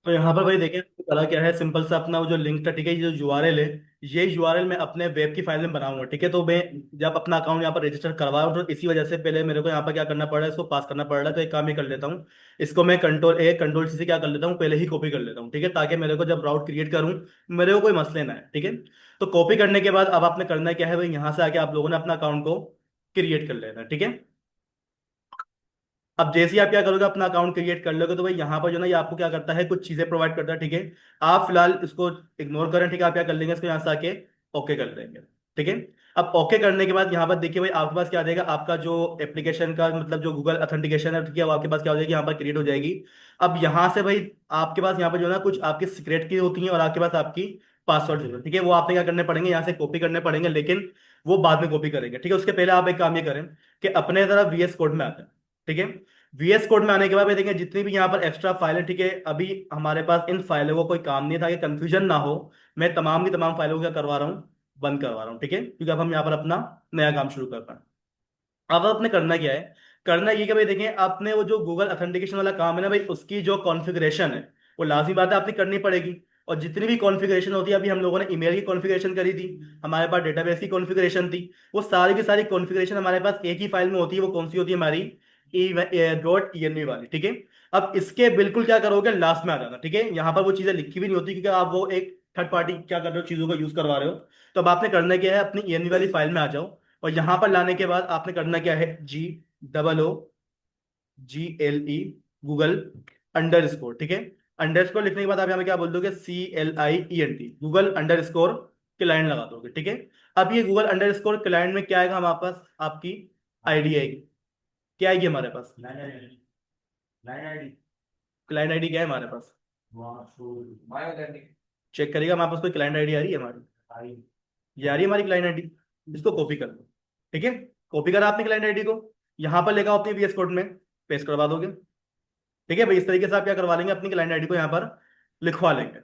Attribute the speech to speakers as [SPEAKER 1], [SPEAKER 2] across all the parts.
[SPEAKER 1] तो यहाँ पर भाई देखें करा क्या है, सिंपल सा अपना वो जो लिंक था, ठीक है, ये जो यूआरएल है, ये यूआरएल मैं अपने वेब की फाइल में बनाऊंगा, ठीक है। तो मैं जब अपना अकाउंट यहाँ पर रजिस्टर करवा रहा हूँ तो इसी वजह से पहले मेरे को यहाँ पर क्या करना पड़ रहा है, इसको पास करना पड़ रहा है। तो एक काम ही कर लेता हूँ, इसको मैं कंट्रोल सी से क्या कर लेता हूँ, पहले ही कॉपी कर लेता हूँ, ठीक है, ताकि मेरे को जब राउट क्रिएट करूँ मेरे को कोई मसले ना है, ठीक है। तो कॉपी करने के बाद अब आपने करना क्या है भाई, यहाँ से आके आप लोगों ने अपना अकाउंट को क्रिएट कर लेना है, ठीक है। अब जैसे ही आप क्या करोगे, अपना अकाउंट क्रिएट कर लोगे, तो भाई यहाँ पर जो ना ये आपको क्या करता है, कुछ चीजें प्रोवाइड करता है, ठीक है। आप फिलहाल इसको इग्नोर करें, ठीक है। आप क्या कर लेंगे, इसको यहाँ से आके ओके कर देंगे, ठीक है। अब ओके करने के बाद यहाँ पर देखिए भाई, आपके पास क्या आ जाएगा, आपका जो एप्लीकेशन का मतलब जो गूगल ऑथेंटिकेशन है, ठीक है, वो आपके पास क्या हो जाएगी, यहाँ पर क्रिएट हो जाएगी। अब यहाँ से भाई आपके पास यहाँ पर जो है ना कुछ आपकी सीक्रेट की होती है और आपके पास आपकी पासवर्ड होती है, ठीक है। वो आपने क्या करने पड़ेंगे, यहाँ से कॉपी करने पड़ेंगे, लेकिन वो बाद में कॉपी करेंगे, ठीक है। उसके पहले आप एक काम ये करें कि अपने तरफ वीएस कोड में आते हैं, ठीक है। वीएस कोड में आने के बाद ये देखेंगे जितनी भी यहाँ पर एक्स्ट्रा फाइल है, ठीक है। अभी हमारे पास इन फाइलों को कोई काम नहीं था, कि कंफ्यूजन ना हो, मैं तमाम की तमाम फाइलों को क्या करवा रहा हूँ, बंद करवा रहा हूँ, ठीक है, क्योंकि अब हम यहाँ पर अपना नया काम शुरू कर पाए। अब आपने करना क्या है, करना ये कि भाई देखें, आपने वो जो गूगल ऑथेंटिकेशन वाला काम है ना भाई, उसकी जो कॉन्फ़िगरेशन है वो लाजमी बात है आपने करनी पड़ेगी। और जितनी भी कॉन्फ़िगरेशन होती है, अभी हम लोगों ने ईमेल की कॉन्फ़िगरेशन करी थी, हमारे पास डेटाबेस की कॉन्फ़िगरेशन थी, वो सारी की सारी कॉन्फ़िगरेशन हमारे पास एक ही फाइल में होती है। वो कौन सी होती है, हमारी .env वाली, ठीक है। अब इसके बिल्कुल क्या करोगे, लास्ट में आ जाना, ठीक है। यहाँ पर वो चीज़ें लिखी भी नहीं होती, क्योंकि आप वो एक थर्ड पार्टी क्या कर रहे हो, चीज़ों को यूज़ करवा रहे हो। तो अब आपने करना क्या है, अपनी env वाली फाइल में आ जाओ, और यहां पर लाने के बाद आपने करना क्या है, GOOGLE गूगल अंडर स्कोर, ठीक है। अंडर स्कोर लिखने के बाद आप यहाँ पे क्या बोल दोगे, CLIENT Google underscore client लगा दोगे, ठीक है। अब ये गूगल अंडर स्कोर क्लाइंट में क्या आएगा, हमारे पास आपकी आईडी आएगी। क्या आएगी हमारे पास, क्लाइंट आईडी क्या है हमारे पास, चेक करिएगा हमारे पास कोई क्लाइंट आईडी आ रही है हमारी, ये आ रही है हमारी क्लाइंट आईडी। इसको कॉपी कर लो, ठीक है। कॉपी करा आपने क्लाइंट आईडी को, यहां पर लेकर अपने वीएस कोड में पेस्ट करवा दोगे, ठीक है भाई। इस तरीके से आप क्या करवा लेंगे, अपनी क्लाइंट आईडी को यहाँ पर लिखवा लेंगे।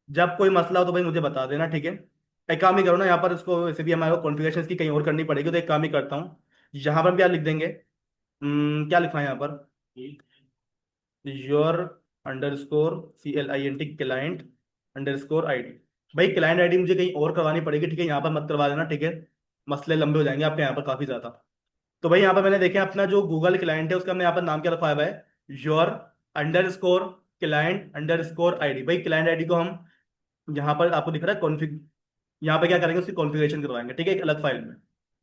[SPEAKER 1] जब कोई मसला हो तो भाई मुझे बता देना, ठीक है। एक काम ही करो ना, यहाँ पर इसको वैसे भी हमारे को कॉन्फ़िगरेशन की कहीं और करनी पड़ेगी, तो एक काम ही करता हूँ, यहाँ पर भी क्या लिख देंगे, क्या लिखना है यहाँ पर, your under score CLINT client underscore ID। भाई क्लाइंट आईडी मुझे कहीं और करवानी पड़ेगी, ठीक है, यहाँ पर मत करवा देना, ठीक है। मसले लंबे हो जाएंगे आपके यहाँ पर काफी ज्यादा। तो भाई यहाँ पर मैंने देखे अपना जो गूगल क्लाइंट है उसका हमने यहाँ पर नाम क्या रखा हुआ है, your under score client underscore ID। भाई क्लाइंट आईडी को हम यहाँ पर आपको दिख रहा है कॉन्फ़िग, यहाँ पे क्या करेंगे, उसकी कॉन्फ़िगरेशन करवाएंगे, ठीक है, एक अलग फाइल में।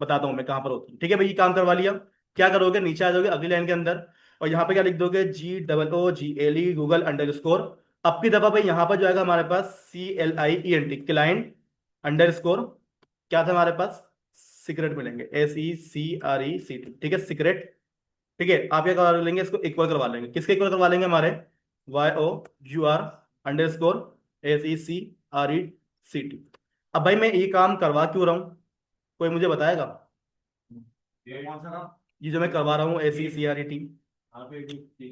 [SPEAKER 1] बताता हूँ मैं कहाँ पर होती है, ठीक है भाई। ये काम करवा लिया, क्या करोगे, नीचे आ जाओगे अगली लाइन के अंदर, और यहाँ पे क्या लिख दोगे, GOOGLE गूगल अंडर स्कोर। अब की दफा भाई यहाँ पर जो आएगा हमारे पास, CLIENT क्लाइंट अंडर स्कोर, क्या था हमारे पास, सीक्रेट मिलेंगे, SECRECT, ठीक है, सीक्रेट, ठीक है। आप क्या करवा लेंगे, इसको इक्वल करवा लेंगे, किसके इक्वल करवा लेंगे, हमारे YOUR_SECRECT। अब भाई मैं ये काम करवा क्यों रहा हूँ, कोई मुझे बताएगा,
[SPEAKER 2] ये कौन सा था?
[SPEAKER 1] ये जो मैं करवा रहा हूँ SECRET,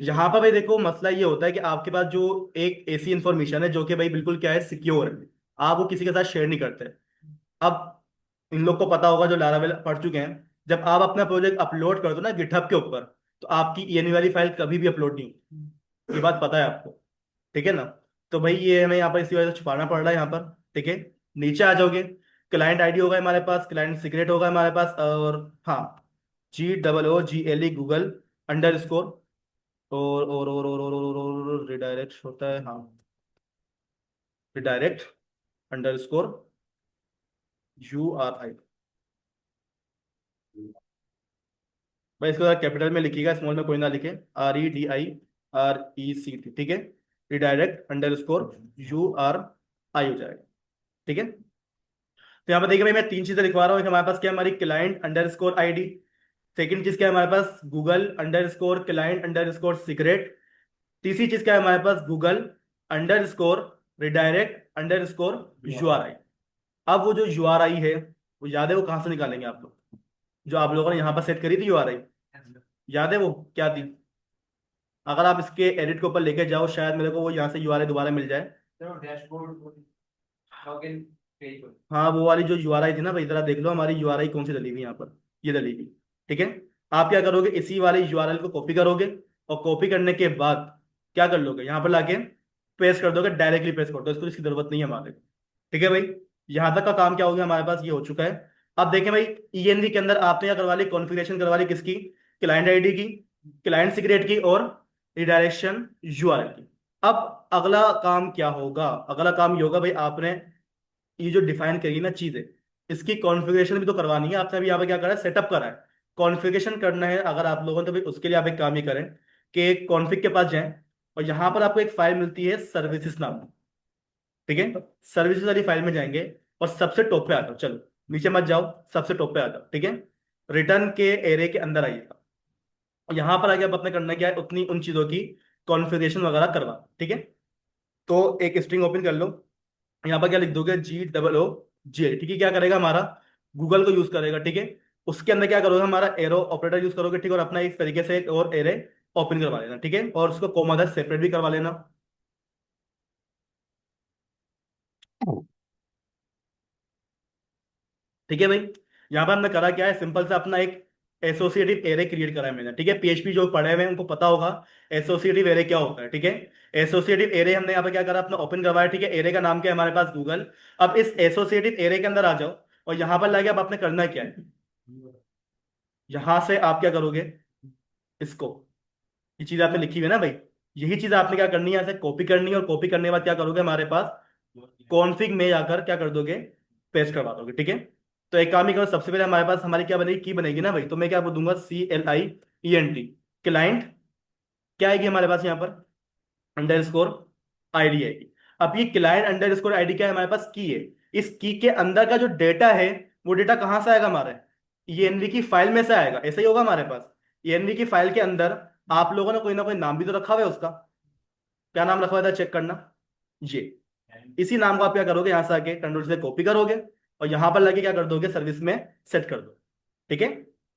[SPEAKER 1] यहाँ पर भाई देखो मसला ये होता है कि आपके पास जो एक ऐसी इंफॉर्मेशन है जो कि भाई बिल्कुल क्या है, सिक्योर है, आप वो किसी के साथ शेयर नहीं करते। अब इन लोग को पता होगा जो लारावेल पढ़ चुके हैं, जब आप अपना प्रोजेक्ट अपलोड कर दो ना गिटहब के ऊपर, तो आपकी ENV वाली फाइल कभी भी अपलोड नहीं होगी, ये बात पता है आपको, ठीक है ना। तो भाई ये हमें यहाँ पर इसी वजह से छुपाना पड़ रहा है यहाँ पर, ठीक है। नीचे आ जाओगे, क्लाइंट आईडी होगा हमारे पास, क्लाइंट सीक्रेट होगा हमारे पास, और हाँ, GOOGLE गूगल अंडर स्कोर, और रिडायरेक्ट होता है, हाँ, रिडायरेक्ट अंडर स्कोर URI। भाई इसको कैपिटल में लिखिएगा, स्मॉल में कोई ना लिखे, REDIRECT, ठीक है। रिडायरेक्ट अंडर स्कोर URI हो जाएगा, ठीक है। तो यहाँ पर देखिए भाई मैं तीन चीजें लिखवा रहा हूँ, एक हमारे पास क्या है, हमारी client underscore ID। Second चीज क्या है हमारे पास, Google underscore client underscore secret. तीसरी चीज क्या है हमारे पास, Google underscore redirect underscore URI। अब वो जो URI है, वो याद है वो कहाँ से निकालेंगे आप लोग, जो आप लोगों ने यहाँ पर सेट करी थी URI, याद है वो क्या थी। अगर आप इसके एडिट के ऊपर लेके जाओ, शायद मेरे को वो यहाँ से URI दोबारा मिल जाए।
[SPEAKER 2] चलो डैशबोर्ड लॉगिन पेज पर।
[SPEAKER 1] हाँ वो वाली जो URI थी ना भाई, जरा देख लो हमारी URI कौन सी डली हुई है यहाँ पर, ये डली हुई, ठीक है। आप क्या करोगे, इसी वाले URL को कॉपी करोगे, और कॉपी करने के बाद क्या कर लोगे, यहाँ पर लाके पेस्ट कर दोगे, डायरेक्टली पेस्ट कर दो इसको, इसकी जरूरत नहीं है हमारे को। ठीक है भाई, यहां तक का काम क्या हो गया हमारे पास, ये हो चुका है। अब देखें भाई, ईएनवी के अंदर आपने क्या करवा ली, कॉन्फ़िगरेशन करवा ली किसकी, क्लाइंट आईडी की, क्लाइंट सीक्रेट की, और रिडायरेक्शन यूआरएल की। अब अगला काम क्या होगा, अगला काम ये होगा भाई, आपने ये जो डिफाइन करी ना चीजें, इसकी कॉन्फ़िगरेशन भी तो करवानी है। आपने अभी यहाँ पे क्या करा है, सेटअप करा है, कॉन्फ़िगरेशन करना है अगर आप लोगों ने, तो भाई उसके लिए आप एक काम ही करें कि कॉन्फ़िग के पास जाएं, और यहाँ पर आपको एक फाइल मिलती है सर्विसेज नाम की। ठीक है, सर्विसेज वाली फाइल में जाएंगे, और सबसे टॉप पे आ जाओ, चलो नीचे मत जाओ, सबसे टॉप पे आ जाओ। ठीक है, रिटर्न के एरे के अंदर आइएगा, यहाँ पर आगे अब अपने करना क्या है, उतनी उन चीजों की कॉन्फ़िगरेशन वगैरह करवा। ठीक है, तो एक स्ट्रिंग ओपन कर लो, यहाँ पर क्या लिख दोगे, GOOGLE। ठीक है, क्या करेगा हमारा, गूगल को यूज करेगा। ठीक है, उसके अंदर क्या करोगे, हमारा एरो ऑपरेटर यूज करोगे। ठीक है, और अपना इस तरीके से एक और एरे ओपन करवा लेना। ठीक है, और उसको कोमा दर सेपरेट भी करवा लेना। ठीक है भाई, यहाँ पर हमने करा क्या है, सिंपल से अपना एक एसोसिएटिव एरे क्रिएट करा है मैंने। ठीक है, पीएचपी जो पढ़े हुए हैं उनको पता होगा एसोसिएटिव एरे क्या होता है। ठीक है, एसोसिएटिव एरे हमने यहाँ पे क्या करा, अपना ओपन करवाया। ठीक है, एरे का नाम क्या है हमारे पास, गूगल। अब इस एसोसिएटिव एरे के अंदर आ जाओ, और यहाँ पर लाके अब आपने करना क्या है, यहां से आप क्या करोगे, इसको, ये चीज आपने लिखी हुई है ना भाई, यही चीज आपने क्या करनी है, यहाँ से कॉपी करनी है, और कॉपी करने के बाद क्या करोगे, हमारे पास कॉन्फिग में जाकर क्या कर दोगे, पेस्ट करवा दोगे। ठीक है, तो एक काम ही करो, सबसे पहले हमारे पास हमारी क्या बनेगी, की बनेगी ना भाई, तो मैं क्या बोल दूंगा, CLIENT, क्लाइंट क्या आएगी हमारे पास यहाँ पर, अंडरस्कोर आईडी आएगी। अब ये क्लाइंट अंडरस्कोर आईडी क्या है, हमारे पास की है। इस की के अंदर का जो डेटा है, वो डेटा कहाँ से आएगा हमारे, ENV की फाइल में से आएगा। ऐसा ही होगा हमारे पास, ENV की फाइल के अंदर आप लोगों ने कोई ना कोई नाम भी तो रखा हुआ है उसका, क्या नाम रखा हुआ था, चेक करना, ये इसी नाम को आप क्या करोगे, यहां से आके कंट्रोल से कॉपी करोगे, और यहां पर लाके क्या कर दोगे, सर्विस में सेट कर दो। ठीक है,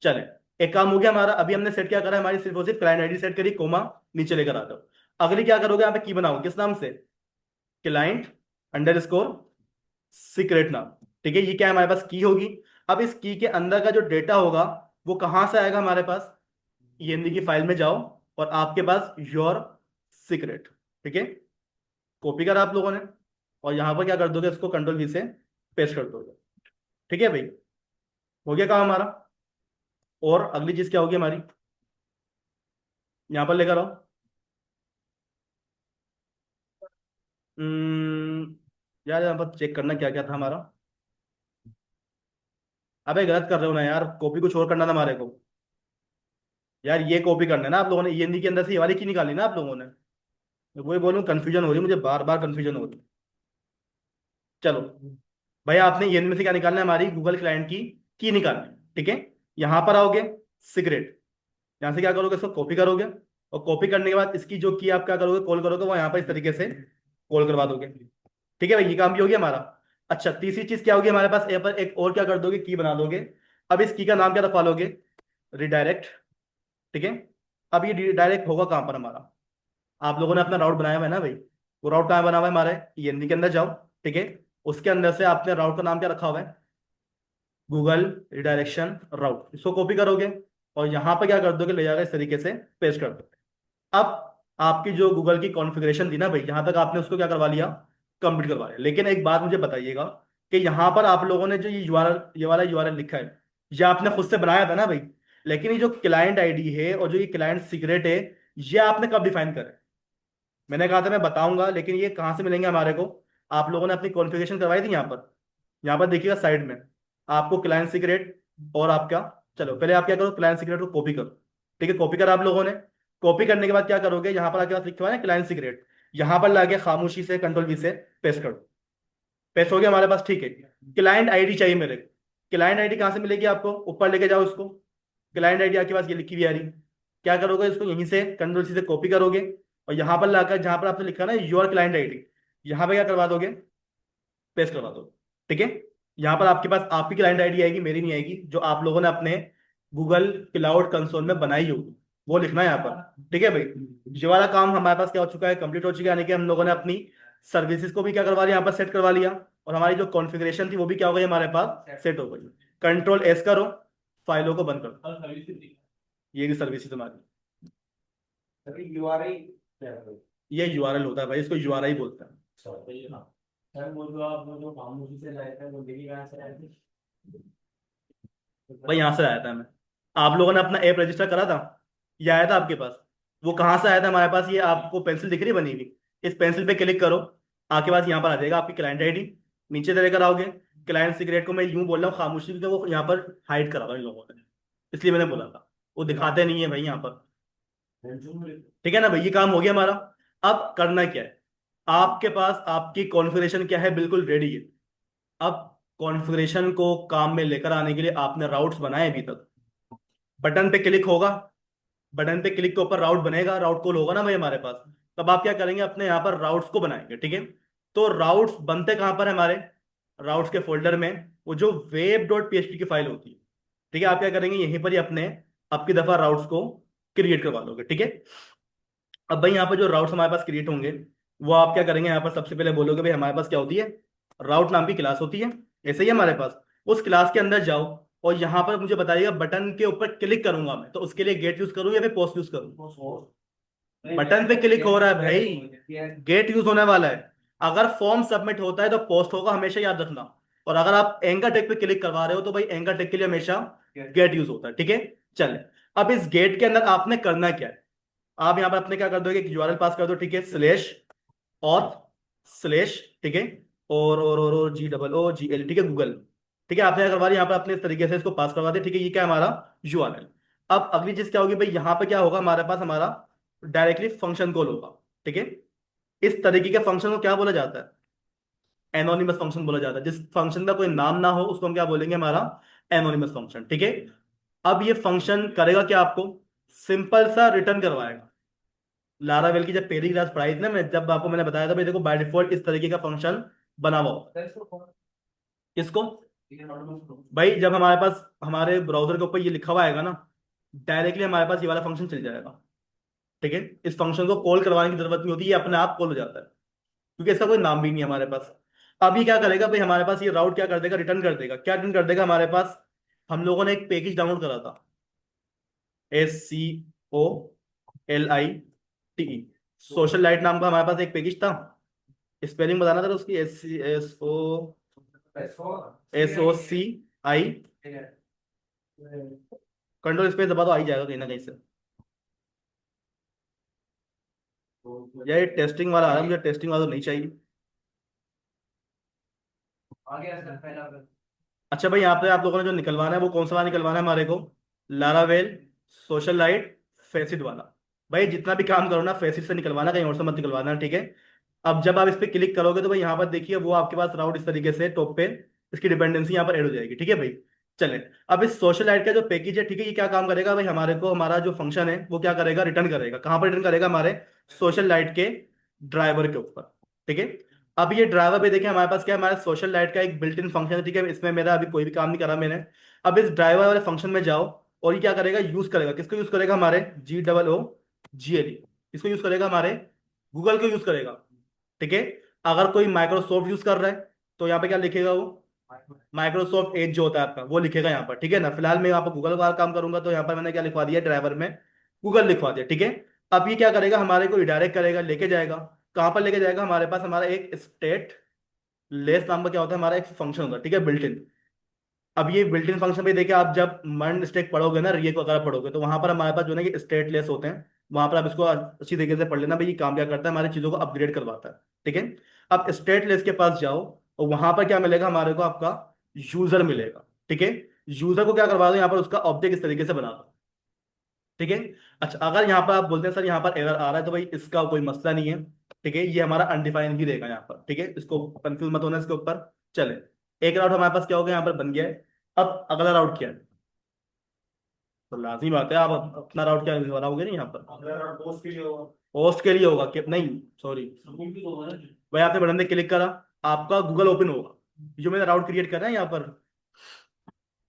[SPEAKER 1] चले, एक काम हो गया हमारा। अभी हमने सेट क्या करा है, हमारी सिर्फ और सिर्फ क्लाइंट आईडी सेट करी, कोमा नीचे लेकर आ जाओ। अगली क्या करोगे, यहाँ पे की बनाओगे किस नाम से, क्लाइंट अंडरस्कोर सीक्रेट नाम। ठीक है, ये क्या है, हमारे पास की होगी। अब इस की के अंदर का जो डेटा होगा, वो कहां से आएगा हमारे पास, ENV की फाइल में जाओ, और आपके पास योर सीक्रेट। ठीक है, कॉपी करा आप लोगों ने, और यहां पर क्या कर दोगे, इसको कंट्रोल V से पेस्ट कर दोगे। ठीक है भाई, हो गया काम हमारा। और अगली चीज क्या होगी हमारी, यहां पर लेकर आओ। हम्म, यार यहाँ पर चेक करना क्या क्या था हमारा, अबे गलत कर रहे हो ना यार, कॉपी कुछ और करना था हमारे को। यार ये कॉपी करना है ना आप लोगों ने, ENV के अंदर से ये वाली की निकाली ना आप लोगों ने, मैं वही बोलूँ, कंफ्यूजन हो रही है मुझे, बार बार कंफ्यूजन हो रही है। चलो भाई, आपने ENV में से क्या निकालना है, हमारी गूगल क्लाइंट की निकालनी है। ठीक है, यहां पर आओगे, सिगरेट, यहाँ से क्या करोगे, इसको कॉपी करोगे, और कॉपी करने के बाद इसकी जो की आप क्या करोगे, कॉल करोगे, वो यहाँ पर इस तरीके से कॉल करवा दोगे। ठीक है भाई, ये काम भी हो गया हमारा। अच्छा, तीसरी चीज क्या होगी हमारे पास, यहाँ पर एक और क्या कर दोगे, की बना दोगे। अब इस की का नाम क्या रखवा लोगे, रिडायरेक्ट। ठीक है, अब ये रिडायरेक्ट होगा कहाँ पर हमारा, आप लोगों ने अपना राउट बनाया हुआ है ना भाई, वो राउट कहाँ बना हुआ है हमारे, ENV के अंदर जाओ। ठीक है, उसके अंदर से आपने राउट का नाम क्या रखा हुआ है, गूगल रिडायरेक्शन राउट, इसको कॉपी करोगे, और यहाँ पर क्या कर दोगे, ले जाकर इस तरीके से पेस्ट कर दोगे। अब आपकी जो गूगल की कॉन्फ़िगरेशन थी ना भाई, यहां तक आपने उसको क्या करवा लिया, कंप्लीट करवा लिया। लेकिन एक बात मुझे बताइएगा, कि यहां पर आप लोगों ने जो ये URL, ये वाला URL लिखा है, ये आपने खुद से बनाया था ना भाई, लेकिन ये जो क्लाइंट आईडी है और जो ये क्लाइंट सीक्रेट है, ये आपने कब डिफाइन करा है। मैंने कहा था मैं बताऊंगा, लेकिन ये कहाँ से मिलेंगे हमारे को, आप लोगों ने अपनी कॉन्फ़िगरेशन करवाई थी यहाँ पर देखिएगा साइड में, आपको क्लाइंट सीक्रेट और आपका, चलो पहले आप क्या करो, क्लाइंट सीक्रेट को कॉपी करो। ठीक है, कॉपी करा आप लोगों ने, कॉपी करने के बाद क्या करोगे, यहाँ पर आके पास लिखा हुआ है ना क्लाइंट सीक्रेट, यहाँ पर लाके खामोशी से कंट्रोल V से पेस्ट कर दो। पेस्ट हो गया हमारे पास। ठीक है, क्लाइंट आईडी चाहिए मेरे को, क्लाइंट आईडी कहाँ से मिलेगी आपको, ऊपर लेके जाओ उसको, क्लाइंट आईडी आपके पास ये लिखी हुई आ रही, क्या करोगे, इसको यहीं से कंट्रोल C से कॉपी करोगे, और यहाँ पर लाकर जहाँ पर आपने लिखा ना योर क्लाइंट आईडी, यहाँ पे क्या करवा दोगे, पेस्ट करवा दो। ठीक है, यहाँ पर आपके पास आपकी क्लाइंट आईडी आएगी, मेरी नहीं आएगी, जो आप लोगों ने अपने गूगल क्लाउड कंसोल में बनाई होगी, वो लिखना है यहाँ पर। ठीक है भाई, ये वाला काम हमारे पास क्या हो चुका है, कंप्लीट हो चुका है, यानी कि हम लोगों ने अपनी सर्विसेज को भी क्या करवा लिया, यहाँ पर सेट करवा लिया, और हमारी जो कॉन्फ़िगरेशन थी वो भी क्या हो गई हमारे पास, सेट हो गई। कंट्रोल S करो, फाइलों को बंद करो, ये भी सर्विसेज हमारी,
[SPEAKER 2] अभी URI क्या है?
[SPEAKER 1] ये यूआरएल होता है भाई, इसको यूआरएल बोलते हैं।
[SPEAKER 2] सर वो जो आप वो जो खामोशी से लाए थे वो देखिए कहाँ से आए थे।
[SPEAKER 1] भाई यहाँ से आया था मैं, आप लोगों ने अपना ऐप रजिस्टर करा था, ये आया था आपके पास। वो कहाँ से आया था हमारे पास, ये आपको पेंसिल दिख रही है बनी हुई, इस पेंसिल पे क्लिक करो, आपके पास यहाँ पर आ जाएगा आपकी क्लाइंट आईडी। नीचे से लेकर आओगे, क्लाइंट सीक्रेट को मैं यूं बोल रहा हूँ खामोशी, क्योंकि वो यहाँ पर हाइड करा था इन लोगों ने, इसलिए मैंने बोला था, वो दिखाते नहीं है भाई यहाँ पर। ठीक है ना भाई, ये काम हो गया हमारा। अब करना क्या है, आपके पास आपकी कॉन्फ़िगरेशन क्या है, बिल्कुल रेडी है। अब कॉन्फ़िगरेशन को काम में लेकर आने के लिए आपने राउट्स बनाए अभी तक, बटन पे क्लिक होगा, बटन पे क्लिक के ऊपर राउट बनेगा, राउट कॉल होगा ना भाई हमारे पास। तब आप क्या करेंगे, अपने यहाँ पर राउट्स को बनाएंगे, ठीक है। तो राउट्स बनते कहाँ पर है हमारे, राउट्स के फोल्डर में, वो जो वेब डॉट पीएचपी की फाइल होती है, ठीक है। आप क्या करेंगे, यहीं पर ही अपने अब की दफा राउट्स को क्रिएट करवा लोगे, ठीक है। अब भाई यहाँ पर जो राउट्स हमारे पास क्रिएट होंगे, वो आप क्या करेंगे, यहाँ पर सबसे पहले बोलोगे भाई हमारे पास क्या होती है, राउट नाम की क्लास होती है, ऐसे ही हमारे पास। उस क्लास के अंदर जाओ, और यहाँ पर मुझे बताइएगा बटन के ऊपर क्लिक करूंगा मैं, तो उसके लिए गेट यूज करूँ या फिर पोस्ट यूज करूँ। बटन पे क्लिक हो रहा है भाई, गेट यूज होने वाला है। अगर फॉर्म सबमिट होता है तो पोस्ट होगा, हमेशा याद रखना। और अगर आप एंकर टैग पे क्लिक करवा रहे हो तो भाई एंकर टैग के लिए हमेशा गेट यूज होता है, ठीक है। चले, अब इस गेट के अंदर आपने करना क्या है, आप यहाँ पर अपने क्या कर दोगे, एक यूआरएल पास कर दो, ठीक है, स्लैश ऑथ स्लैश, ठीक है, और GOOGL, ठीक है, गूगल। ठीक है, आपने क्या करवा दिया, यहाँ पर अपने इस तरीके से इसको पास करवा दिया, ठीक है, ये क्या है हमारा यूआरएल। अब अगली चीज क्या होगी भाई, यहाँ पे क्या होगा हमारे पास, हमारा डायरेक्टली फंक्शन कॉल होगा, ठीक है। इस तरीके के फंक्शन को क्या बोला जाता है, एनोनिमस फंक्शन बोला जाता है। जिस फंक्शन का कोई नाम ना हो उसको हम क्या बोलेंगे, हमारा एनोनिमस फंक्शन, ठीक है। अब ये फंक्शन करेगा क्या, आपको सिंपल सा रिटर्न करवाएगा। लारावेल की जब पहली क्लास पढ़ाई थी ना, मैं जब आपको मैंने बताया था भाई देखो बाय डिफॉल्ट इस तरीके का फंक्शन बना हुआ होता है। इसको भाई जब हमारे पास हमारे ब्राउजर के ऊपर ये लिखा हुआ आएगा ना, डायरेक्टली हमारे पास ये वाला फंक्शन चल जाएगा, ठीक है। इस फंक्शन को कॉल करवाने की जरूरत नहीं होती, ये अपने आप कॉल हो जाता है, क्योंकि इसका कोई नाम भी नहीं है हमारे पास। अब ये क्या करेगा भाई, हमारे पास ये राउट क्या कर देगा, रिटर्न कर देगा। क्या रिटर्न कर देगा हमारे पास, हम लोगों ने एक पैकेज डाउनलोड करा था, SCOLITE, सोशल लाइट नाम का हमारे पास एक पैकेज था। स्पेलिंग बताना था उसकी, SOCI, कंट्रोल स्पेस दबा तो आ ही जाएगा कहीं ना कहीं से। यार ये टेस्टिंग वाला आ रहा है, मुझे टेस्टिंग वाला तो नहीं चाहिए।
[SPEAKER 2] आ गया सर पहला।
[SPEAKER 1] अच्छा भाई, यहाँ पे आप लोगों ने जो निकलवाना है वो कौन सा वाला निकलवाना है हमारे को, लारावेल सोशल लाइट फेसिट वाला। भाई जितना भी काम करो ना फेसिट से निकलवाना, कहीं और से मत निकलवाना, ठीक है। अब जब आप इस पे क्लिक करोगे तो भाई यहाँ पर देखिए वो आपके पास राउट इस तरीके से टॉप पे इसकी डिपेंडेंसी यहाँ पर ऐड हो जाएगी, ठीक है भाई। चले, अब इस सोशल लाइट का जो पैकेज है, ठीक है, ये क्या काम करेगा भाई, हमारे को हमारा जो फंक्शन है वो क्या करेगा, रिटर्न करेगा। कहाँ पर रिटर्न करेगा, हमारे सोशल लाइट के ड्राइवर के ऊपर, ठीक है। अब ये ड्राइवर पे देखिए हमारे पास क्या है, हमारा सोशल लाइट का एक बिल्ट इन फंक्शन है, ठीक है। इसमें मेरा अभी कोई भी काम नहीं करा मैंने। अब इस ड्राइवर वाले फंक्शन में जाओ, और ये क्या करेगा, यूज करेगा, किसको यूज करेगा, हमारे GOOGLE, इसको यूज करेगा, हमारे गूगल को यूज करेगा, ठीक है। अगर कोई माइक्रोसॉफ्ट यूज कर रहा है तो यहाँ पे क्या लिखेगा वो, माइक्रोसॉफ्ट एज जो होता है आपका वो लिखेगा यहाँ पर, ठीक है ना। फिलहाल मैं यहाँ पर गूगल का काम करूंगा, तो यहाँ पर मैंने क्या लिखवा दिया, ड्राइवर में गूगल लिखवा दिया, ठीक है। अब ये क्या करेगा, हमारे को रिडायरेक्ट करेगा, लेके जाएगा। कहाँ पर लेके जाएगा, हमारे पास हमारा एक स्टेट लेस नाम का क्या होता है, हमारा एक फंक्शन होता है, ठीक है, बिल्ट इन। अब ये बिल्ट इन फंक्शन पे देखिए, आप जब मर्न स्टैक पढ़ोगे ना, रिए को अगर पढ़ोगे, तो वहां पर हमारे पास जो है कि स्टेट लेस होते हैं। वहां पर आप इसको अच्छी तरीके से पढ़ लेना भाई, ये काम क्या करता है, हमारी चीजों को अपग्रेड करवाता है, ठीक है। अब स्टेट लेस के पास जाओ, और वहां पर क्या मिलेगा हमारे को, आपका यूजर मिलेगा, ठीक है। यूजर को क्या करवा दो, यहाँ पर उसका ऑब्जेक्ट इस तरीके से बना दो, ठीक है। अच्छा, अगर यहाँ पर आप बोलते हैं सर यहाँ पर एरर आ रहा है, तो भाई इसका कोई मसला नहीं है, ठीक है। ये हमारा अनडिफाइंड ही रहेगा यहाँ पर, ठीक है, इसको कंफ्यूज मत होना इसके ऊपर। चले, एक राउट हमारे पास क्या हो गया, यहाँ पर बन गया है। अब अगला राउट क्या है, तो लाजमी बात है आप अपना राउट क्या बनाओगे नहीं यहाँ पर, पोस्ट के लिए होगा कि नहीं, सॉरी भाई, आपने बटन पे क्लिक करा, आपका गूगल ओपन होगा। जो मैंने राउट क्रिएट करा है यहाँ पर,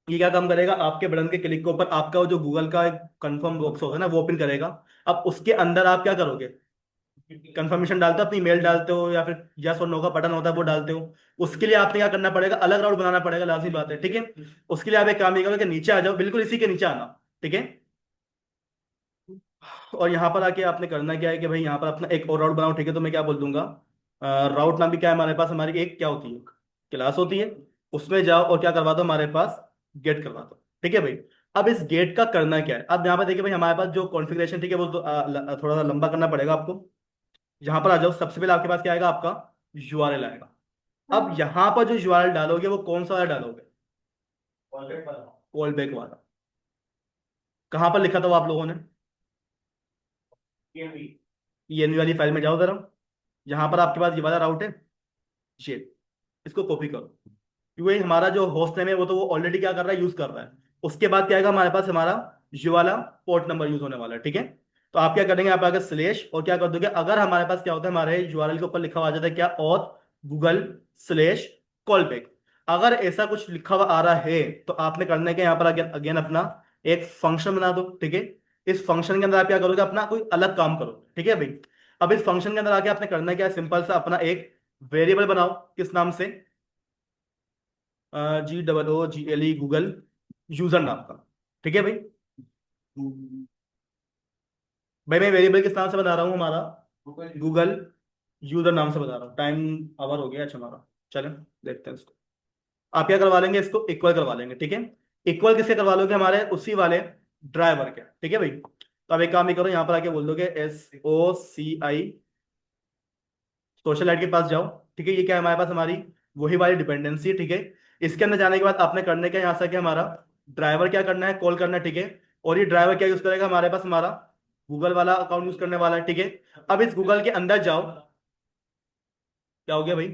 [SPEAKER 1] ये क्या काम करेगा, आपके बटन के क्लिक के ऊपर आपका वो जो गूगल का एक कंफर्म बॉक्स होगा ना वो ओपन करेगा। अब उसके अंदर आप क्या करोगे, कंफर्मेशन डालते हो, अपनी मेल डालते हो, या फिर यस और नो का बटन होता है वो डालते हो। उसके लिए आपने क्या करना पड़ेगा, अलग राउट बनाना पड़ेगा, लाजमी बात है, ठीक है। उसके लिए आप एक काम ये करोगे कि नीचे आ जाओ, बिल्कुल इसी के नीचे आना, ठीक है। और यहाँ पर आके आपने करना क्या है कि भाई यहाँ पर अपना एक और राउट बनाओ, ठीक है। तो मैं क्या बोल दूंगा, राउट नाम भी क्या है हमारे पास, हमारी एक क्या होती है, क्लास होती है। उसमें जाओ और क्या करवा दो, हमारे पास गेट करवा दो, ठीक है भाई। अब इस गेट का करना क्या है, अब यहाँ पर देखिए भाई हमारे पास जो कॉन्फ़िगरेशन, ठीक है, वो तो, थोड़ा सा लंबा करना पड़ेगा आपको। यहाँ पर आ जाओ, सबसे पहले आपके पास क्या आएगा, आपका यूआरएल आएगा। अब यहाँ पर जो यूआरएल डालोगे वो कौन सा वाला डालोगे,
[SPEAKER 2] कॉन्टेक्ट वाला।
[SPEAKER 1] कॉल बैक वाला। कहाँ पर लिखा था वो आप लोगों ने,
[SPEAKER 2] ये भी।
[SPEAKER 1] ये वाली फाइल में जाओ जरा। यहाँ पर आपके पास ये वाला राउट है, ये, इसको कॉपी करो, क्योंकि वही हमारा जो होस्ट नेम है वो तो वो ऑलरेडी क्या कर रहा है, यूज कर रहा है। उसके बाद क्या आएगा हमारे पास, हमारा ये वाला पोर्ट नंबर यूज होने वाला है, ठीक है। तो आप क्या करेंगे, आप आगे स्लेश और क्या कर दोगे, अगर हमारे पास क्या होता है, हमारे यूआरएल के ऊपर लिखा हुआ आ जाता है क्या, और गूगल स्लेश कॉल बैक। अगर ऐसा कुछ लिखा हुआ आ रहा है तो आपने करना है कि यहाँ पर अगेन अगेन अपना एक फंक्शन बना दो, ठीक है। इस फंक्शन के अंदर आप क्या करोगे, अपना कोई अलग काम करो, ठीक है भाई। अब इस फंक्शन के अंदर आके आपने करना है क्या, सिंपल सा अपना एक वेरिएबल बनाओ, किस नाम से, GOOGLE, गूगल यूजर नाम का, ठीक है भाई। भाई मैं वेरिएबल किस नाम से बता रहा हूँ, हमारा
[SPEAKER 2] गूगल।
[SPEAKER 1] गूगल यूजर नाम से बता रहा हूँ। टाइम आवर हो गया, अच्छा हमारा, चलें देखते हैं इसको। आप क्या करवा लेंगे, इसको इक्वल करवा लेंगे, ठीक है। इक्वल किससे करवा लोगे, हमारे उसी वाले ड्राइवर के, ठीक है भाई। तो अब एक काम ही करो, यहाँ पर आके बोल दोगे SOCI, सोशल लाइट के पास जाओ, ठीक है। ये क्या है हमारे पास, हमारी वही वाली डिपेंडेंसी है, ठीक है। इसके अंदर जाने के बाद आपने करने का यहाँ से कि हमारा ड्राइवर क्या करना है, कॉल करना है, ठीक है। और ये ड्राइवर क्या यूज करेगा, हमारे पास हमारा गूगल वाला अकाउंट यूज करने वाला है, ठीक है। अब इस गूगल के अंदर जाओ, क्या हो गया भाई,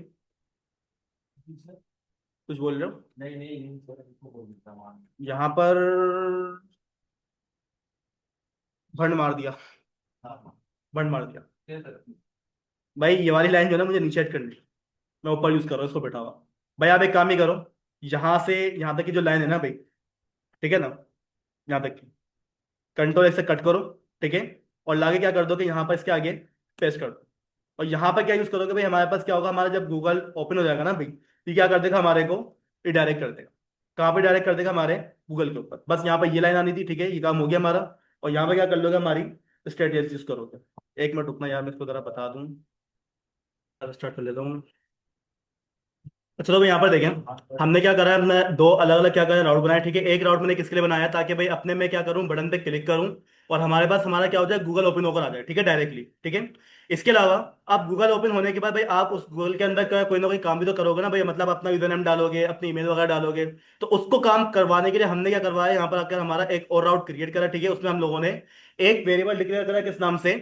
[SPEAKER 1] कुछ बोल रहे हो,
[SPEAKER 2] नहीं नहीं नहीं सर, इसको बोल देता हूँ।
[SPEAKER 1] यहाँ पर भंड मार दिया,
[SPEAKER 2] हाँ।
[SPEAKER 1] भंड मार दिया।
[SPEAKER 2] ठीक है सर।
[SPEAKER 1] भाई ये वाली लाइन जो है ना मुझे नीचे ऐड करनी है। मैं ऊपर यूज कर रहा हूँ इसको बैठा हुआ। भाई आप एक काम ही करो, यहाँ से यहाँ तक की जो लाइन है ना भाई, ठीक है ना, यहाँ तक की कंट्रोल से कट करो, ठीक है। और लागे क्या कर दो कि यहाँ पर इसके आगे पेस्ट कर दो। और यहाँ पर क्या यूज करोगे भाई, हमारे पास क्या होगा, हमारा जब गूगल ओपन हो जाएगा ना भाई, ये क्या कर देगा, हमारे को रिडायरेक्ट कर देगा। कहाँ पे डायरेक्ट कर देगा, हमारे गूगल के ऊपर। बस यहाँ पर ये लाइन आनी थी, ठीक है, ये काम हो गया हमारा। और यहाँ पे क्या कर लोगे, हमारी स्ट्रेटेजी यूज करोगे। एक मिनट रुकना यार, मैं इसको जरा बता दूँ, स्टार्ट कर लेता हूँ। अच्छा तो भाई यहाँ पर देखें, हमने क्या करा है, हमने दो अलग अलग क्या करा राउट बनाए, ठीक है। एक राउट मैंने किसके लिए बनाया, ताकि भाई अपने में क्या करूँ, बटन पे क्लिक करूँ और हमारे पास हमारा क्या हो जाए, गूगल ओपन होकर आ जाए, ठीक है, डायरेक्टली, ठीक है। इसके अलावा आप गूगल ओपन होने के बाद भाई आप उस गूगल के अंदर कोई ना कोई काम भी तो करोगे ना भाई, मतलब अपना यूजर नेम डालोगे, अपनी ईमेल वगैरह डालोगे। तो उसको काम करवाने के लिए हमने क्या करवाया, यहाँ पर आकर हमारा एक और राउट क्रिएट करा, ठीक है। उसमें हम लोगों ने एक वेरिएबल डिक्लेयर करा, किस नाम से,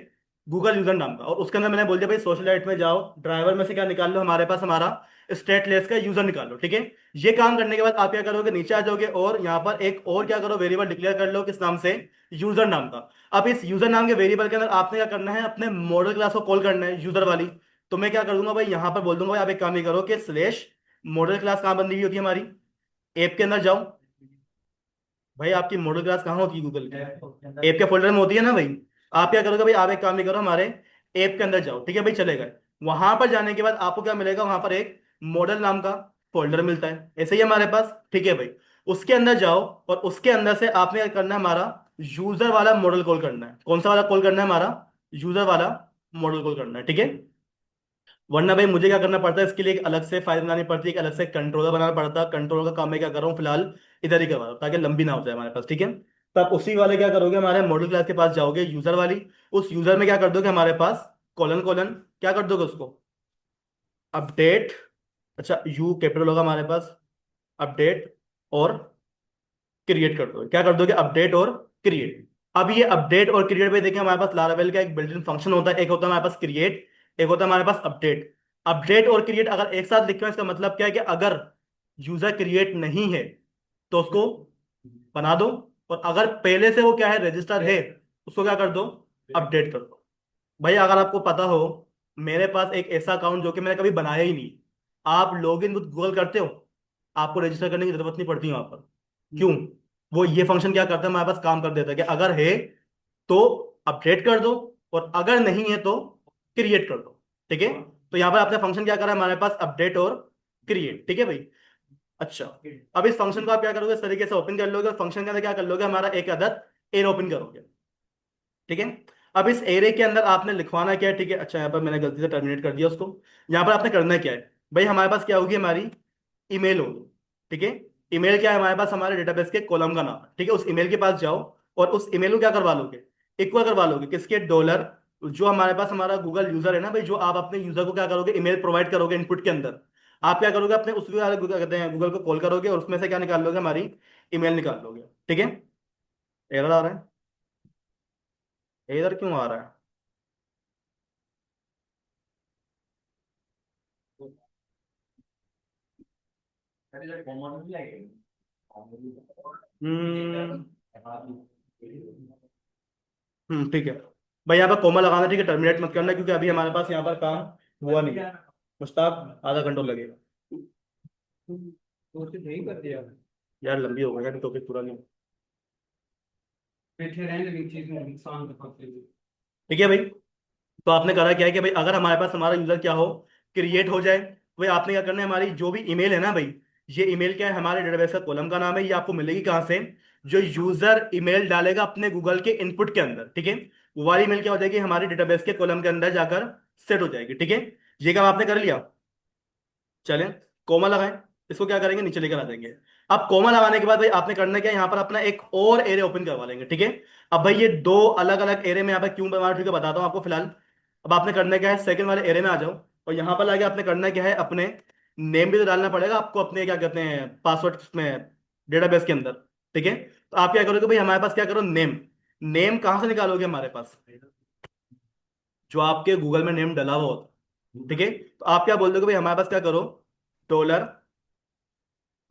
[SPEAKER 1] गूगल यूजर नाम का। और उसके अंदर मैंने बोल दिया भाई सोशल लाइट में जाओ, ड्राइवर में से क्या निकाल लो, हमारे पास हमारा स्टेटलेस का यूजर निकाल लो, ठीक है। ये काम करने के बाद आप क्या करोगे, नीचे आ जाओगे और यहाँ पर एक और क्या करो, वेरिएबल डिक्लेयर कर लो, किस नाम से, यूजर नाम का। अब इस यूजर नाम के वेरिएबल के अंदर आपने क्या करना है, अपने मॉडल क्लास को कॉल करना है, यूजर वाली। तो मैं क्या कर दूंगा भाई, यहाँ पर बोल दूंगा भाई आप एक काम ही करो कि स्लेश मॉडल क्लास कहाँ बंदी हुई होती है हमारी, ऐप के अंदर जाओ। भाई आपकी मॉडल क्लास कहाँ होती है गूगल की, ऐप के फोल्डर में होती है ना भाई। आप क्या करोगे भाई, आप एक काम ही करो, हमारे ऐप के अंदर जाओ, ठीक है भाई, चले गए। वहां पर जाने के बाद आपको क्या मिलेगा, वहां पर एक मॉडल नाम का फोल्डर मिलता है, ऐसे ही हमारे पास, ठीक है भाई। उसके अंदर जाओ और उसके अंदर से आपने क्या करना है, हमारा यूजर वाला मॉडल कॉल करना है। कौन सा वाला कॉल करना है, हमारा यूजर वाला मॉडल कॉल करना है, ठीक है। वरना भाई मुझे क्या करना पड़ता है, इसके लिए एक अलग से फाइल बनानी पड़ती है, एक अलग से कंट्रोलर बनाना पड़ता है। कंट्रोलर का काम मैं क्या कर रहा हूँ फिलहाल, इधर ही करवा रहा हूँ ताकि लंबी ना हो जाए हमारे पास, ठीक है। तो आप उसी वाले क्या करोगे, हमारे मॉडल क्लास के पास जाओगे, यूजर वाली, उस यूजर में क्या कर दोगे, हमारे पास कॉलन कॉलन क्या कर दोगे उसको, अपडेट, अच्छा यू कैपिटल होगा हमारे पास, अपडेट और क्रिएट कर दोगे। क्या कर दोगे, अपडेट और क्रिएट। अब ये अपडेट और क्रिएट पे देखिए, हमारे पास लारावेल का एक बिल्ट इन फंक्शन होता है, एक होता है हमारे पास क्रिएट, एक होता है हमारे पास अपडेट। अपडेट और क्रिएट अगर एक साथ लिखे हो, इसका मतलब क्या है कि अगर यूजर क्रिएट नहीं है तो उसको बना दो, और अगर पहले से वो क्या है, रजिस्टर है, उसको क्या कर दो, अपडेट कर दो। भाई अगर आपको पता हो, मेरे पास एक ऐसा अकाउंट जो कि मैंने कभी बनाया ही नहीं, आप लॉग इन गूगल करते हो, आपको रजिस्टर करने की जरूरत नहीं पड़ती वहां पर। क्यों, वो ये फंक्शन क्या करता है, हमारे पास काम कर देता है कि अगर है तो अपडेट कर दो, और अगर नहीं है तो क्रिएट कर दो, ठीक है। तो यहाँ पर आपने फंक्शन क्या करा है, हमारे पास अपडेट और क्रिएट, ठीक है भाई। अच्छा, अब इस फंक्शन को आप क्या करोगे, इस तरीके से ओपन कर लोगे और फंक्शन के अंदर क्या कर लोगे, हमारा एक अदद एरो ओपन करोगे। ठीक है। अब इस एरे के अंदर आपने लिखवाना क्या है, ठीक है। अच्छा, यहाँ पर मैंने गलती से टर्मिनेट कर दिया उसको। यहाँ पर आपने करना क्या है भाई, हमारे पास क्या होगी, हमारी ईमेल होगी, ठीक है। ईमेल क्या है हमारे पास, हमारे डेटाबेस के कॉलम का नाम है, ठीक है। उस ईमेल के पास जाओ और उस ईमेल को क्या करवा लोगे, इक्वल करवा लोगे किसके, डॉलर, जो हमारे पास हमारा गूगल यूजर है ना भाई, जो आप अपने यूजर को क्या करोगे, ईमेल प्रोवाइड करोगे इनपुट के अंदर। आप क्या करोगे, अपने उसको क्या कहते हैं, गूगल को कॉल करोगे और उसमें से क्या निकाल लोगे, हमारी ईमेल निकाल लोगे, ठीक है। एरर आ रहा है, एरर क्यों आ रहा है?
[SPEAKER 2] अरे जब कॉमन भी आएगी।
[SPEAKER 1] हम्म। ठीक है भाई, यहाँ पर कोमा लगाना, ठीक है। टर्मिनेट मत करना क्योंकि अभी हमारे पास यहाँ पर काम हुआ नहीं है। मुश्ताक, आधा घंटा लगेगा।
[SPEAKER 2] तो उसे नहीं कर दिया।
[SPEAKER 1] यार लंबी हो गई यार, टॉपिक पूरा नहीं।
[SPEAKER 2] बैठे रहने लगी चीज में नुकसान कर सकते हैं।
[SPEAKER 1] ठीक है भाई। तो आपने करा क्या है कि भाई अगर हमारे पास हमारा यूजर क्या हो, क्रिएट हो जाए, भाई आपने क्या करना है, हमारी जो भी ईमेल है ना भाई, ये ईमेल क्या है, हमारे डेटाबेस का कॉलम का नाम है। ये आपको मिलेगी कहाँ से, जो यूजर ईमेल डालेगा अपने गूगल के इनपुट के अंदर, ठीक है। वो वाली ईमेल क्या हो जाएगी, हमारे डेटाबेस के कॉलम के अंदर जाकर सेट हो जाएगी, ठीक है। ये काम आपने कर लिया। चलें, कोमा लगाएं। इसको क्या करेंगे, नीचे लेकर आ जाएंगे। अब कोमा लगाने के बाद भाई आपने करना क्या है, यहाँ पर अपना एक और एरे ओपन करवा लेंगे, ठीक है। अब भाई ये दो अलग अलग एरे में यहाँ पर क्यों बनवा रहा हूं, ठीक है, बताता हूँ आपको फिलहाल। अब आपने करना क्या है, सेकंड वाले एरे में आ जाओ और यहाँ पर आगे आपने करना क्या है, अपने नेम भी तो डालना पड़ेगा आपको, अपने क्या कहते हैं पासवर्ड में, डेटाबेस के अंदर, ठीक है। तो आप क्या करोगे भाई, हमारे पास क्या करो, नेम। नेम कहाँ से निकालोगे हमारे पास, जो आपके गूगल में नेम डला हुआ होता, ठीक है। तो आप क्या बोल दोगे भाई, हमारे पास क्या करो, डॉलर,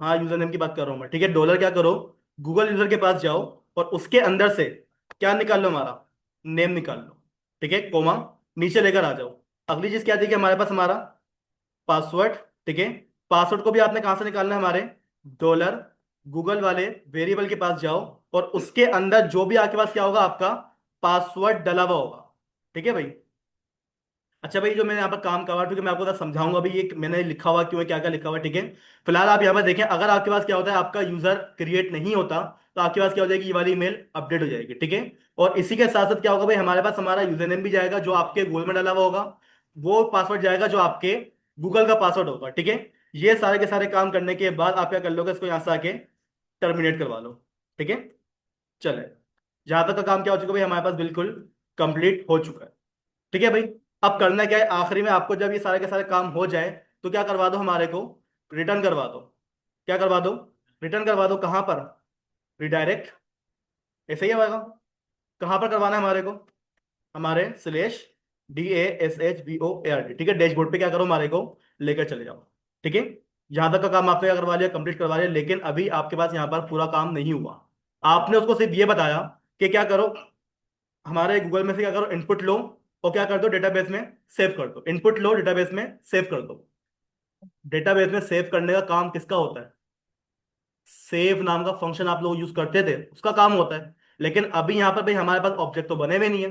[SPEAKER 1] हाँ यूजर नेम की बात कर रहा हूं मैं, ठीक है। डॉलर क्या करो, गूगल यूजर के पास जाओ और उसके अंदर से क्या निकाल लो, हमारा नेम निकाल लो, ठीक है, कोमा, नीचे लेकर आ जाओ। अगली चीज क्या थी कि हमारे पास हमारा पासवर्ड, ठीक है। पासवर्ड को भी आपने कहां से निकालना है, हमारे डॉलर गूगल वाले वेरिएबल के पास जाओ और उसके अंदर जो भी आपके पास क्या होगा, आपका पासवर्ड डला हुआ होगा, ठीक है भाई। अच्छा भाई, जो मैंने यहाँ पर काम करा, क्योंकि मैं आपको थोड़ा समझाऊंगा भी ये मैंने लिखा हुआ क्यों है, क्या क्या लिखा हुआ है, ठीक है। फिलहाल आप यहाँ पर देखें, अगर आपके पास क्या होता है, आपका यूजर क्रिएट नहीं होता, तो आपके पास क्या हो जाएगी, ये वाली ईमेल अपडेट हो जाएगी, ठीक है। और इसी के साथ साथ क्या होगा भाई, हमारे पास हमारा यूजर नेम भी जाएगा जो आपके गूगल में डाला हुआ होगा, वो पासवर्ड जाएगा जो आपके गूगल का पासवर्ड होगा, ठीक है। ये सारे के सारे काम करने के बाद आप क्या कर लोगे, इसको यहाँ से आके टर्मिनेट करवा लो, ठीक है। चले, जहां तक का काम क्या हो चुका भाई, हमारे पास बिल्कुल कंप्लीट हो चुका है, ठीक है भाई। अब करना क्या है, आखिरी में आपको जब ये सारे के सारे काम हो जाए, तो क्या करवा दो, हमारे को रिटर्न करवा दो। क्या करवा दो, रिटर्न करवा दो, कहां पर, रिडायरेक्ट, ऐसे ही होगा। कहां पर करवाना है हमारे को, हमारे स्लेश DASHBOARD, ठीक है। डैशबोर्ड पे क्या करो, हमारे को लेकर चले जाओ, ठीक है। यहां तक का काम आपने क्या करवा लिया, कंप्लीट करवा लिया, लेकिन अभी आपके पास यहां पर पूरा काम नहीं हुआ। आपने उसको सिर्फ ये बताया कि क्या करो, हमारे गूगल में से क्या करो, इनपुट लो और क्या कर दो, डेटाबेस में सेव कर दो। इनपुट लो, डेटाबेस में सेव कर दो। डेटाबेस में सेव करने का काम किसका होता है, सेव नाम का फंक्शन आप लोग यूज करते थे, उसका काम होता है। लेकिन अभी यहां पर भाई हमारे पास ऑब्जेक्ट तो बने हुए नहीं है,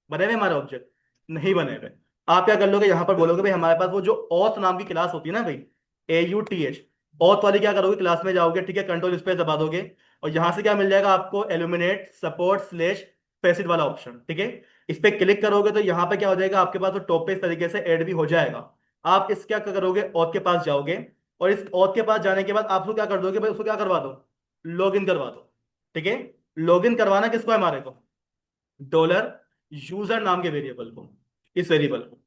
[SPEAKER 1] बने हुए हमारे ऑब्जेक्ट नहीं बने हुए। आप क्या कर लोगे, यहां पर बोलोगे भाई हमारे पास वो जो ऑथ नाम की क्लास होती है ना भाई, AUTH, ऑथ वाली, क्या करोगे, क्लास में जाओगे, ठीक है, कंट्रोल स्पेस दबा दोगे और यहां से क्या मिल जाएगा आपको, एल्यूमिनेट सपोर्ट स्लेश फेसिट वाला ऑप्शन, ठीक है। इस पे क्लिक करोगे तो यहाँ पे क्या हो जाएगा, आपके पास तो टॉप पे इस तरीके से ऐड भी हो जाएगा। आप इस क्या करोगे, ऑथ के पास जाओगे और इस ऑथ के पास जाने के बाद आप उसको क्या कर दोगे भाई, उसको क्या करवा दो, लॉग इन करवा दो, ठीक है। लॉग इन करवाना किसको है, हमारे को डॉलर यूजर नाम के वेरिएबल को, इस वेरिएबल को,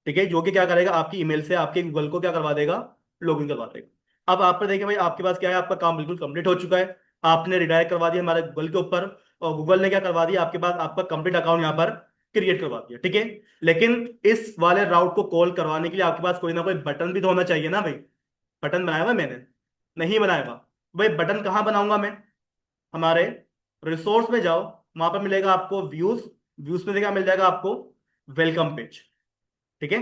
[SPEAKER 1] ठीक है, जो कि क्या करेगा, आपकी ईमेल से आपके गूगल को क्या करवा देगा, लॉग इन करवा देगा। अब आप पर देखिए भाई, आपके पास क्या है, आपका काम बिल्कुल कंप्लीट हो चुका है। आपने रिडायरेक्ट करवा दिया हमारे गूगल के ऊपर और गूगल ने क्या करवा दिया, आपके पास आपका कंप्लीट अकाउंट यहाँ पर क्रिएट करवा दिया, ठीक है। लेकिन इस वाले राउट को कॉल करवाने के लिए आपके पास कोई ना कोई बटन भी तो होना चाहिए ना भाई। बटन बनाया हुआ है मैंने, नहीं बनाया हुआ भाई। बटन कहाँ बनाऊंगा मैं, हमारे रिसोर्स में जाओ, वहां पर मिलेगा आपको व्यूज, व्यूज में से क्या मिल जाएगा आपको, वेलकम पेज, ठीक है।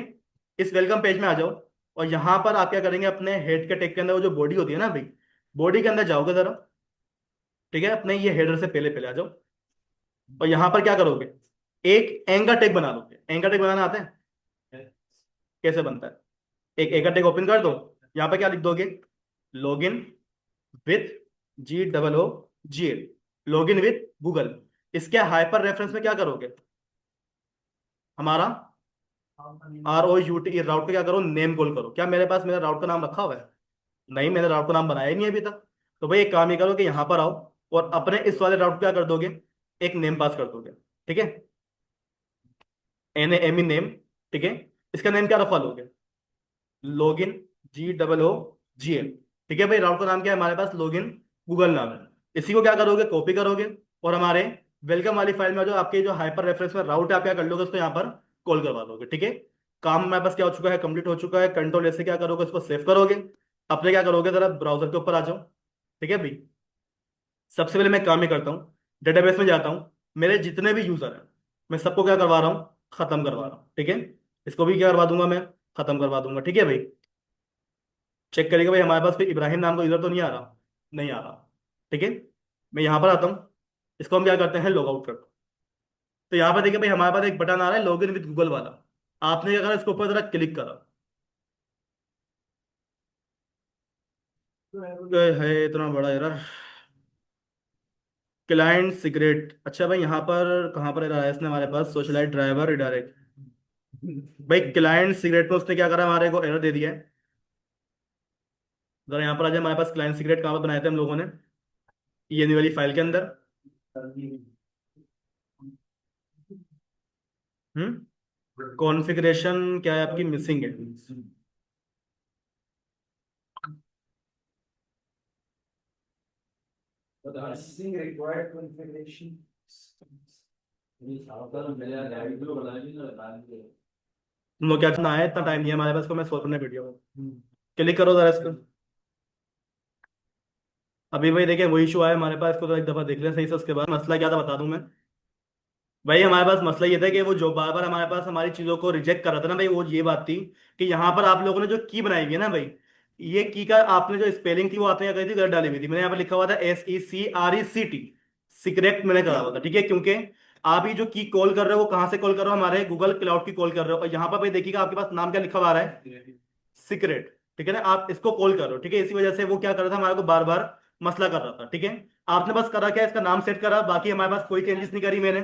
[SPEAKER 1] इस वेलकम पेज में आ जाओ और यहां पर आप क्या करेंगे, अपने हेड के टेक के अंदर वो जो बॉडी होती है ना भाई, बॉडी के अंदर जाओगे जरा, ठीक है। अपने ये हेडर से पहले पहले आ जाओ और यहां पर क्या करोगे, एक एंकर टैग बना लोगे। एंकर टैग बनाना आता है, कैसे बनता है, एक एंकर टैग ओपन कर दो। यहां पर क्या लिख दोगे, login with GOOGLE, login with Google. इसके हाइपर रेफरेंस में क्या करोगे, हमारा ROUT राउट का क्या करो, नेम कॉल करो। क्या मेरे पास मेरा राउट का नाम रखा हुआ है? नहीं, मैंने राउट का नाम बनाया ही नहीं अभी तक। तो भाई एक काम ही करो कि यहाँ पर आओ और अपने इस वाले राउट क्या कर दोगे, एक नेम पास कर दोगे। ठीक है, NAME नेम। ठीक है, इसका नेम क्या रखवा लोगे, लॉगिन, GOOGL। ठीक है भाई, राउट का नाम क्या है हमारे पास, लॉगिन गूगल नाम है। इसी को क्या करोगे, कॉपी करोगे और हमारे वेलकम वाली फाइल में जो आपके जो हाइपर रेफरेंस में राउट आप क्या कर लोगे, उसको यहाँ पर कॉल करवा दोगे। ठीक है, काम हमारे पास क्या हो चुका है, कंप्लीट हो चुका है। कंट्रोल ऐसे क्या करोगे, उसको सेव करोगे। अपने क्या करोगे, जरा ब्राउजर के ऊपर आ जाओ। ठीक है भाई, सबसे पहले मैं काम ही करता हूँ, डेटाबेस में जाता हूँ। मेरे जितने भी यूजर हैं मैं सबको क्या करवा रहा हूँ, खत्म करवा रहा हूँ। ठीक है, इसको भी क्या करवा दूंगा मैं, खत्म करवा दूंगा। ठीक है भाई, चेक करेगा भाई हमारे पास कोई इब्राहिम नाम का यूजर तो नहीं आ रहा, नहीं आ रहा। ठीक है, मैं यहाँ पर आता हूँ, इसको हम क्या करते हैं, लॉग आउट करते हैं। तो यहाँ पर देखिए भाई हमारे पास एक बटन आ रहा है, लॉग इन विद गूगल वाला। आपने क्या करा, इसके ऊपर जरा क्लिक करा। है इतना बड़ा एरर, क्लाइंट सीक्रेट। अच्छा भाई यहाँ पर कहाँ पर एरर है, इसने हमारे पास सोशलाइट ड्राइवर रिडायरेक्ट। भाई क्लाइंट सीक्रेट में उसने क्या करा, हमारे को एरर दे दिया है। जरा यहाँ पर आ जाए, हमारे पास क्लाइंट सीक्रेट कहाँ पर बनाए थे हम लोगों ने, ये वाली फाइल के अंदर। कॉन्फ़िगरेशन क्या है आपकी, मिसिंग है।
[SPEAKER 2] But the missing required configuration.
[SPEAKER 1] तुम लोग क्या करना है, इतना टाइम नहीं है हमारे पास को, मैं सोल्व करने वीडियो में। क्लिक करो जरा इसको। अभी भाई देखिए वही इशू आया हमारे पास, इसको तो एक दफा देख लें सही से, उसके बाद मसला क्या था बता दूं मैं। भाई हमारे पास मसला ये था कि वो जो बार बार हमारे पास हमारी चीजों को रिजेक्ट कर रहा था ना भाई, वो ये बात थी कि यहाँ पर आप लोगों ने जो की बनाई हुई है ना भाई, ये की का आपने जो स्पेलिंग थी वो आपने क्या करी थी, गलत डाली हुई थी। मैंने यहाँ पर लिखा हुआ था SECRECT, सिक्रेट मैंने करा हुआ था। ठीक है, क्योंकि आप ये जो की कॉल कर रहे हो वो कहाँ से कॉल कर रहे हो, हमारे गूगल क्लाउड की कॉल कर रहे हो। और यहाँ पर भाई देखिएगा आपके पास नाम क्या लिखा हुआ आ रहा है, सीक्रेट। ठीक है ना, आप इसको कॉल कर रहे हो। ठीक है, इसी वजह से वो क्या कर रहा था, हमारे को बार बार मसला कर रहा था। ठीक है, आपने बस करा क्या, इसका नाम सेट करा, बाकी हमारे पास कोई चेंजेस नहीं करी मैंने।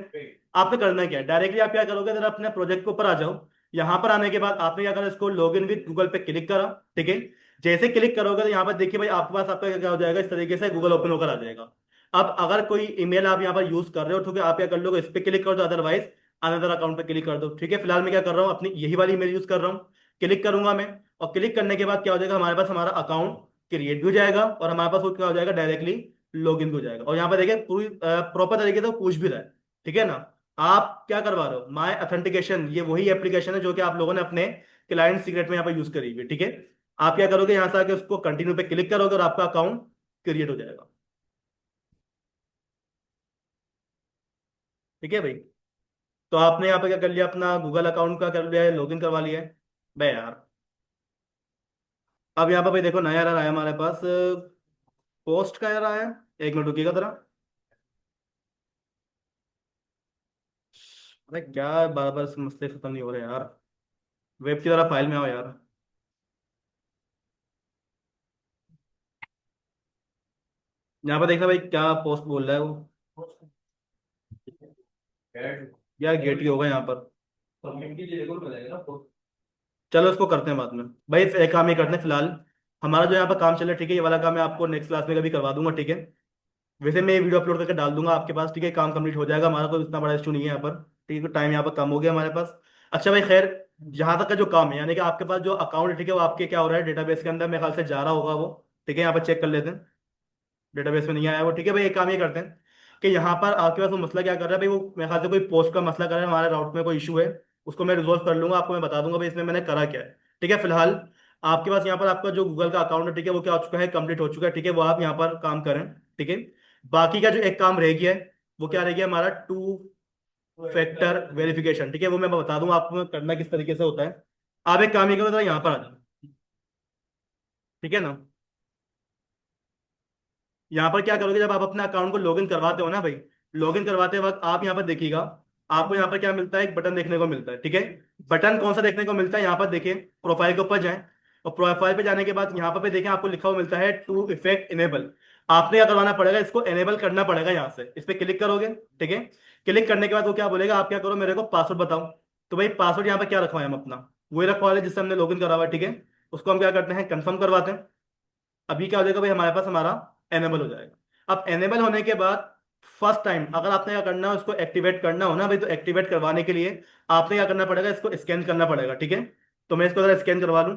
[SPEAKER 1] आपने करना क्या है, डायरेक्टली आप क्या करोगे, जरा अपने प्रोजेक्ट के ऊपर आ जाओ। यहाँ पर आने के बाद आपने क्या करा, इसको लॉग इन विद गूगल पे क्लिक करा। ठीक है, जैसे क्लिक करोगे तो यहाँ पर देखिए भाई आपके पास आपका क्या हो जाएगा, इस तरीके से गूगल ओपन होकर आ जाएगा। अब अगर कोई ईमेल आप यहाँ पर यूज कर रहे हो तो आप क्या कर लोगे, इस पे क्लिक कर दो, अदरवाइज अनदर अकाउंट पे क्लिक कर दो। ठीक है, फिलहाल मैं क्या कर रहा हूँ, अपनी यही वाली ईमेल यूज कर रहा हूँ। क्लिक करूंगा मैं, और क्लिक करने के बाद क्या हो जाएगा, हमारे पास हमारा अकाउंट क्रिएट भी हो जाएगा और हमारे पास वो क्या हो जाएगा, डायरेक्टली लॉगिन भी हो जाएगा। और यहाँ पर देखिए पूरी प्रॉपर तरीके से वो पूछ भी रहा है। ठीक है ना, आप क्या करवा रहे हो, माय ऑथेंटिकेशन, ये वही एप्लीकेशन है जो कि आप लोगों ने अपने क्लाइंट सीक्रेट में यहाँ पर यूज करी हुई है। ठीक है, आप क्या करोगे, यहाँ से आके उसको कंटिन्यू पे क्लिक करोगे और आपका अकाउंट क्रिएट हो जाएगा। ठीक है भाई, तो आपने यहाँ पे क्या कर लिया, अपना गूगल अकाउंट का कर लिया है, लॉगिन करवा लिया है। बे यार, अब यहाँ पे भाई देखो नया एरर आया हमारे पास, पोस्ट का एरर आया। एक मिनट रुकिएगा जरा। अरे क्या बार बार इस मसले खत्म नहीं हो रहे यार, वेब की जरा फाइल में आओ यार। यहाँ पे देखना भाई क्या पोस्ट बोल रहा है वो, यार गेट की होगा यहाँ पर। चलो इसको करते हैं बाद में भाई, एक काम ही करते हैं फिलहाल। हमारा जो यहाँ पर काम चल रहा है, ठीक है, ये वाला काम मैं आपको नेक्स्ट क्लास में कभी करवा दूंगा। ठीक है, वैसे मैं ये वीडियो अपलोड करके डाल दूंगा आपके पास। ठीक है, काम कंप्लीट हो जाएगा हमारा, कोई इतना बड़ा इशू नहीं है यहाँ पर। ठीक है, टाइम यहाँ पर कम हो गया हमारे पास। अच्छा भाई खैर, जहाँ तक का जो काम है, यानी कि आपके पास जो अकाउंट है, ठीक है, वो आपके क्या हो रहा है, डेटाबेस के अंदर मेरे ख्याल से जा रहा होगा वो। ठीक है, यहाँ पर चेक कर लेते हैं, डेटाबेस में नहीं आया वो। ठीक है भाई, एक काम ये करते हैं कि यहाँ पर आपके पास वो मसला क्या कर रहा है भाई, वो मेरे ख्याल से कोई पोस्ट का मसला कर रहा है, हमारे राउट में कोई इशू है। उसको मैं रिजोल्व कर लूंगा, आपको मैं बता दूंगा भाई इसमें मैंने करा क्या है। ठीक है, फिलहाल आपके पास यहाँ पर आपका जो गूगल का अकाउंट है, ठीक है, वो क्या हो चुका है, कंप्लीट हो चुका है। ठीक है, वो आप यहाँ पर काम करें। ठीक है, बाकी का जो एक काम रह गया है, वो क्या रह गया हमारा, टू फैक्टर वेरिफिकेशन। ठीक है, वो मैं बता दूंगा आपको करना किस तरीके से होता है। आप एक काम ये करो, जरा यहाँ पर आ जाओ। ठीक है ना, यहाँ पर क्या करोगे, जब आप अपने अकाउंट को लॉगिन करवाते हो ना भाई, लॉगिन करवाते वक्त आप यहाँ पर देखिएगा, आपको यहाँ पर क्या मिलता है, एक बटन देखने को मिलता है। ठीक है, बटन कौन सा देखने को मिलता है, यहाँ पर देखिए प्रोफाइल के ऊपर जाएं, और प्रोफाइल पे जाने के बाद यहाँ पर भी देखें आपको लिखा हुआ मिलता है टू इफेक्ट इनेबल। आपने क्या करवाना पड़ेगा, इसको एनेबल करना पड़ेगा। यहाँ से इस पे क्लिक करोगे, ठीक है। क्लिक करने के बाद वो क्या बोलेगा, आप क्या करो, मेरे को पासवर्ड बताओ। तो भाई पासवर्ड यहाँ पे क्या रखवाए हम अपना, वही रखवा ले जिससे हमने लॉगिन करा हुआ है, ठीक है। उसको हम क्या करते हैं, कंफर्म करवाते हैं। अभी क्या हो जाएगा भाई, हमारे पास हमारा एनेबल हो जाएगा। अब एनेबल होने के बाद फर्स्ट टाइम अगर आपने क्या करना है, उसको एक्टिवेट करना हो ना भाई, तो एक्टिवेट करवाने के लिए आपने क्या करना पड़ेगा, इसको स्कैन करना पड़ेगा, ठीक है। तो मैं इसको जरा स्कैन करवा लूँ।